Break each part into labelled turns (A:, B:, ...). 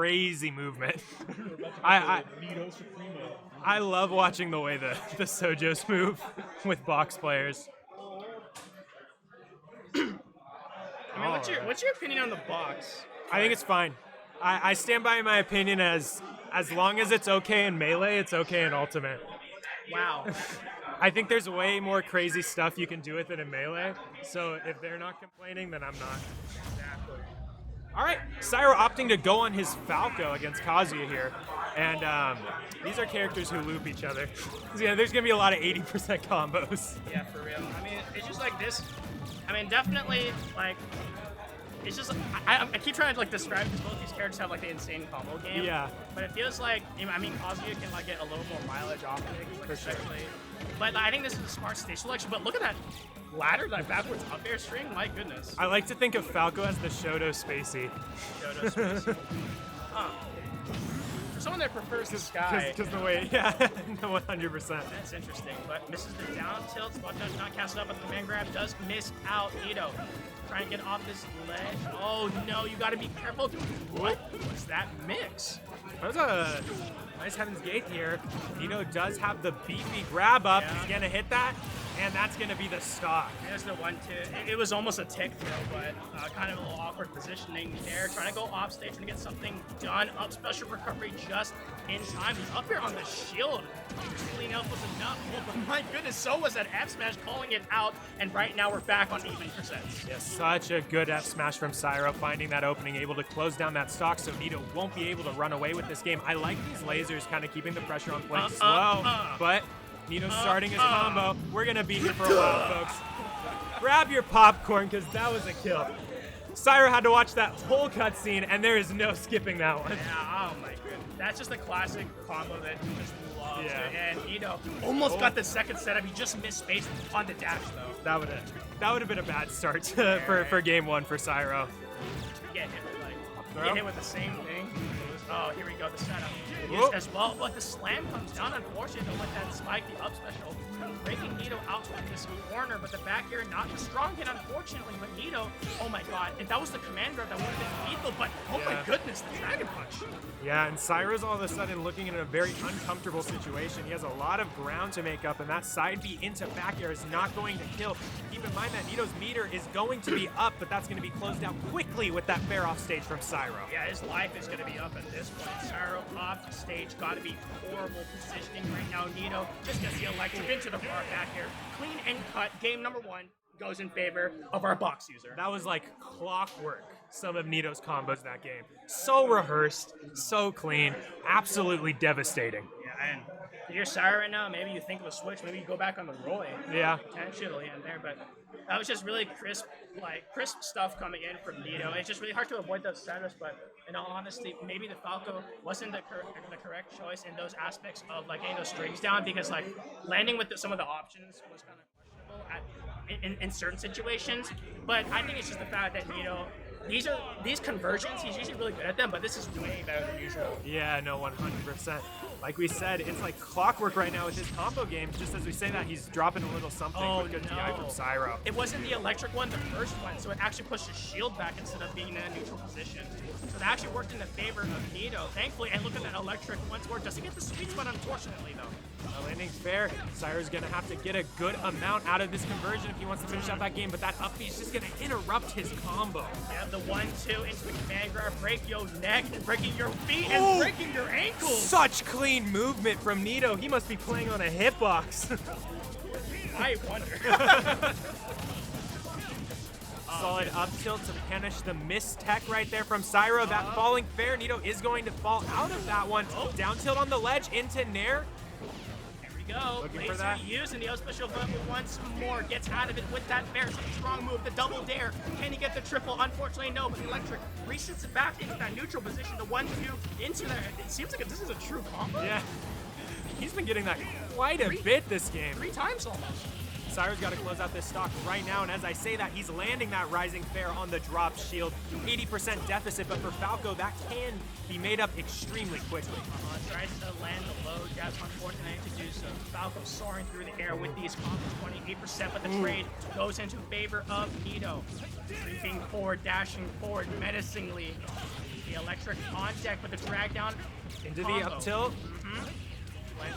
A: crazy movement. I love watching the way the Sojos move with box players.
B: I mean, what's your opinion on the box?
A: I think it's fine. I stand by my opinion as long as it's okay in Melee, it's okay in Ultimate.
B: Wow.
A: I think there's way more crazy stuff you can do with it in Melee, so if they're not complaining, then I'm not.
B: Exactly.
A: All right, Cyro opting to go on his Falco against Kazuya here, and these are characters who loop each other. Yeah, there's gonna be a lot of 80% combos.
B: Yeah, for real. I mean, it's just like this. I mean, definitely, like, it's just, I keep trying to, like, describe, because both these characters have, like, the insane combo game.
A: Yeah.
B: But it feels like, I mean, Kazuya can, like, get a little more mileage off of it.
A: For sure.
B: But I think this is a smart stage selection. But look at that ladder, that backwards up air string. My goodness.
A: I like to think of Falco as the Shoto Spacey.
B: Shoto Spacey. For someone that prefers the sky.
A: Because the way, yeah, 100%.
B: That's interesting. But misses the down tilt. Spot does not cast it up, but the command grab does miss out. Nito trying to get off this ledge. Oh no, you got to be careful. What was that mix?
A: That was a nice Heaven's Gate here. Nito does have the beefy grab up.
B: Yeah.
A: He's gonna hit that, and that's gonna be the stock.
B: There's the 1-2. It was almost a tick throw, but kind of a little awkward positioning there. Trying to go off stage and get something done. Up special recovery just in time. He's up here on the shield. Clean up was enough. Oh, but my goodness, so was that F smash calling it out. And right now we're back on even percents.
A: Yes, such a good F smash from Cyro, finding that opening, able to close down that stock, so Nito won't be able to run away with this game. I like these lasers kind of keeping the pressure on playing slow, but Nito's starting his combo. We're gonna be here for a while, folks. Grab your popcorn, because that was a kill. Cyro had to watch that whole cutscene, and there is no skipping that one.
B: Yeah, oh my goodness. That's just a classic combo that he just loves.
A: Yeah.
B: And Nito almost got the second setup. He just missed space on the dash, though.
A: That would have been a bad start for game one for Cyro.
B: Get hit with the same thing. Oh, here we go, the setup as well. But the slam comes down, unfortunately, with that spike, the up special, breaking Nito out to this corner. But the back air, not the strong hit, unfortunately. But Nito, oh my god, if that was the command grab, that would have been lethal. But oh my goodness, the Dragon Punch.
A: Yeah, and Cyro's all of a sudden looking in a very uncomfortable situation. He has a lot of ground to make up, and that side B into back air is not going to kill. Keep in mind that Nito's meter is going to be up, but that's going to be closed out quickly with that fair off stage from Cyro.
B: Yeah, his life is going to be up at this point. Cyro off stage, got to be horrible positioning right now. Nito just gets the electric into the far back here. Clean and cut. Game number one goes in favor of our box user.
A: That was like clockwork, some of Nito's combos that game. So rehearsed, so clean, absolutely devastating.
B: Yeah, and if you're Cyro right now, maybe you think of a switch, maybe you go back on the Roy.
A: Yeah.
B: Potentially in there, but that was just really crisp stuff coming in from Nito. It's just really hard to avoid those setups, but in all honesty, maybe the Falco wasn't the correct choice in those aspects of like getting those strings down, because like landing with some of the options was kind of questionable in certain situations. But I think it's just the fact that Nito, these conversions, he's usually really good at them, but this is way better than usual.
A: Yeah, no, 100%. Like we said, it's like clockwork right now with his combo game. Just as we say that, he's dropping a little something with good DI from Cyro.
B: It wasn't the electric one, the first one, so it actually pushed his shield back instead of being in a neutral position. So that actually worked in the favor of Nito, thankfully. And look at that electric once more. Doesn't get the sweet spot, unfortunately, though.
A: The landing's fair. Cyro's going to have to get a good amount out of this conversion if he wants to finish out that game, but that up B is just going to interrupt his combo.
B: Yeah, the 1-2 into the command grab, break your neck, breaking your feet, and breaking your ankles.
A: Such clean movement from Nito. He must be playing on a hitbox.
B: I wonder.
A: Solid up tilt to punish the miss tech right there from Cyro. That falling fair. Nito is going to fall out of that one. Down tilt on the ledge into Nair.
B: Go.
A: Looking
B: Laser
A: for that.
B: using the special button once more. Gets out of it with that fair. Strong move. The double dare. Can he get the triple? Unfortunately, no. But the electric resets it back into that neutral position. The 1-2 into there. It seems like this is a true combo.
A: Yeah. He's been getting that quite a bit this game.
B: 3 times almost.
A: Cyro's got to close out this stock right now, and as I say that, he's landing that rising fair on the drop shield. 80% deficit, but for Falco, that can be made up extremely quickly.
B: Tries to land the low jabs, unfortunately to do so. Falco soaring through the air with these combos, 28%, but the trade goes into favor of Nito. Creeping forward, dashing forward menacingly. The electric on deck with the drag down
A: Into
B: combo.
A: the up tilt.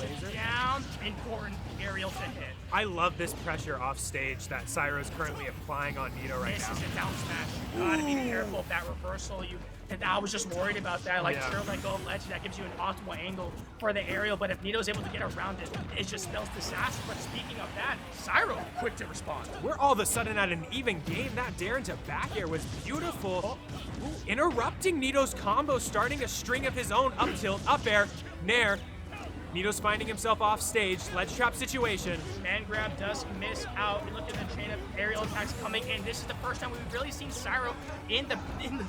B: Laser down. Important aerial to hit.
A: I love this pressure off stage that Cyro's currently applying on Nito right
B: This
A: now.
B: is a down smash. You gotta be careful of that reversal. And I was just worried about that. Like,
A: Yeah.
B: sure, let go of ledge. That gives you an optimal angle for the aerial. But if Nito's able to get around it, it just spells disaster. But speaking of that, Cyro quick to respond.
A: We're all of a sudden at an even game. That dare into back air was beautiful. Ooh, interrupting Nito's combo, starting a string of his own up tilt, up air, nair. Nito's finding himself off stage, ledge trap situation.
B: Man grab does miss out. We look at the chain of aerial attacks coming in. This is the first time we've really seen Cyro in the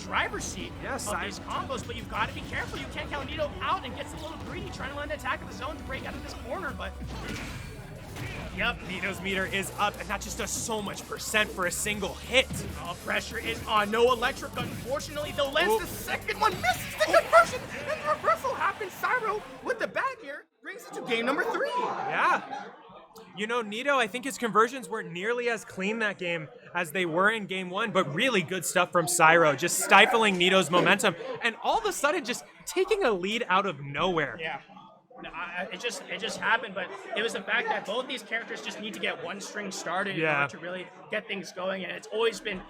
B: driver's seat of these combos, but you've got to be careful. You can't count Nito out and gets a little greedy, trying to land the attack of his own to break out of this corner, but... Yep.
A: Nito's meter is up, and that just does so much percent for a single hit.
B: Oh, pressure is on. No electric, unfortunately. Though lands the second one, misses the conversion, and the reversal happens. Cyro with the back air brings it to game number 3.
A: Yeah. You know, Nito, I think his conversions weren't nearly as clean that game as they were in game 1, but really good stuff from Cyro, just stifling Nito's momentum, and all of a sudden just taking a lead out of nowhere.
B: Yeah. No, it just happened, but it was the fact that both these characters just need to get one string started in order to really get things going, and it's always been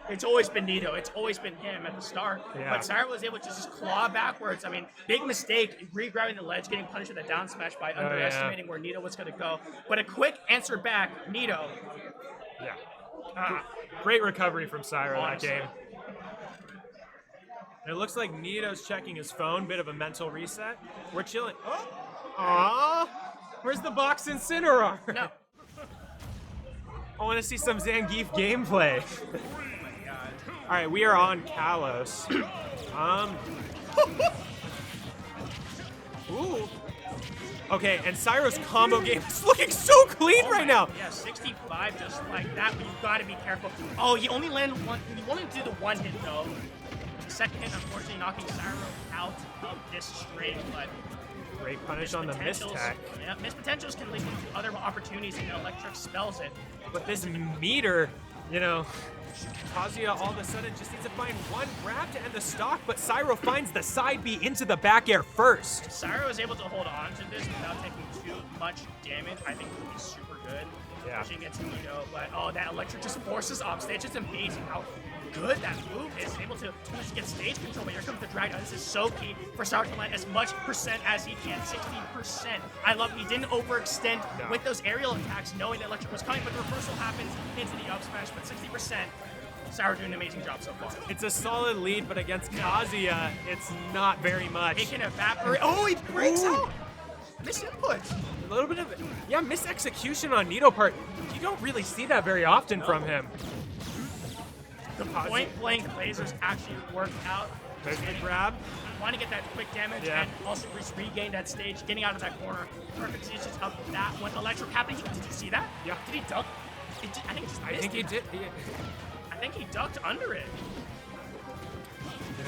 B: Nito, it's always been him at the start.
A: Yeah.
B: But Cyro was able to just claw backwards. I mean, big mistake, re-grabbing the ledge, getting punished with a down smash by underestimating where Nito was going to go. But a quick answer back, Nito.
A: Yeah. Great recovery from Cyro that game. It looks like Nito's checking his phone, bit of a mental reset. We're chilling. Oh! Aww! Where's the box Incineroar?
B: No.
A: I want to see some Zangief gameplay. All right, we are on Kalos. Ooh. Okay, and Cyro's combo game is looking so clean right now.
B: Yeah, 65 just like that, but you've got to be careful. Oh, you only landed one. You only did the one hit though. The second hit, unfortunately, knocking Cyro out of this string, but.
A: Great punish on the mistech.
B: Yeah, missed potentials can lead to other opportunities, and electric spells it.
A: But this meter, you know, Kazuya all of a sudden just needs to find one grab to end the stock, but Cyro finds the side B into the back air first.
B: Cyro is able to hold on to this without taking too much damage. I think it would be super good.
A: Yeah.
B: Pushing it to Nito, but oh, that electric just forces off stage. It's amazing how good that move is. Able to just get stage control, but here comes the drag down. This is so key for Cyro to land as much percent as he can, 16%. I love he didn't overextend with those aerial attacks, knowing that electric was coming, but the reversal happens into the up smash, but 60%. Cyro doing an amazing job so far.
A: It's a solid lead, but against Kazuya, it's not very much.
B: It can evaporate. Oh, he breaks out! Misinput.
A: A little bit of, misexecution on Nito part. You don't really see that very often from him.
B: The point-blank lasers actually worked out.
A: There's the grab.
B: Want to get that quick damage and also just regain that stage, getting out of that corner. Perfect stages of that one. Electric happening. Did you see that?
A: Yeah.
B: Did he duck? I think he just missed
A: he did.
B: I think he ducked under it.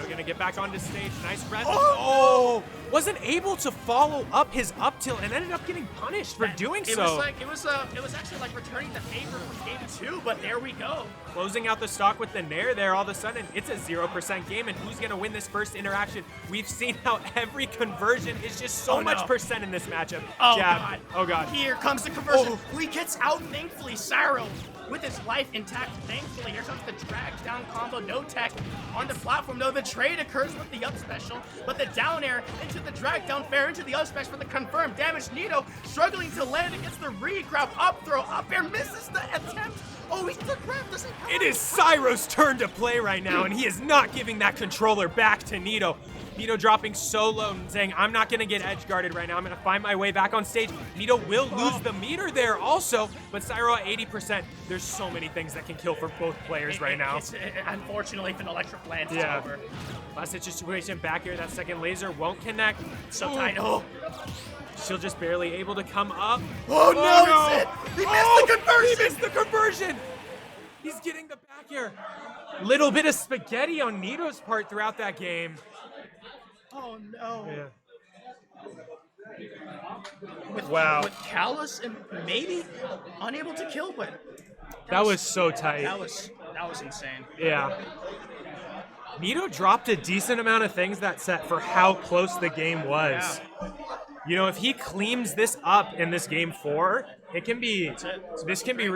A: We're gonna get back onto stage. Nice res. Oh! Wasn't able to follow up his up tilt and ended up getting punished for doing so.
B: It was actually like returning the favor from game 2, but there we go.
A: Closing out the stock with the nair there, all of a sudden it's a 0% game, and who's gonna win this first interaction? We've seen how every conversion is just so much percent in this matchup.
B: Oh
A: Jab.
B: god.
A: Oh god.
B: Here comes the conversion. He gets out, thankfully. Cyro with his life intact, thankfully. Here comes the drag down combo, no tech on the platform. No, the trade occurs with the up special, but the down air into the drag down fair into the up smash for the confirmed damage. Nito struggling to land against the re-grab, up throw, up air, misses the attempt. Oh, the grab doesn't come.
A: It is Cyro's turn to play right now, and he is not giving that controller back to Nito. Nito dropping so low and saying, I'm not going to get edge guarded right now. I'm going to find my way back on stage. Nito will lose the meter there also, but Cyro at 80%. There's so many things that can kill for both players right now.
B: Unfortunately, if an electric lands, it's over.
A: Last hit situation back here. That second laser won't connect.
B: So tight. Oh.
A: She'll just barely able to come up.
B: Oh, no! He missed the conversion!
A: He missed the conversion! He's getting the back air. Little bit of spaghetti on Nito's part throughout that game.
B: Oh no.
A: Yeah.
B: With Callus and maybe unable to kill, but
A: that was so tight.
B: That was insane.
A: Yeah. Nito dropped a decent amount of things that set for how close the game was.
B: Yeah.
A: You know, if he cleans this up in this game 4, it can be.
B: That's it.
A: This can be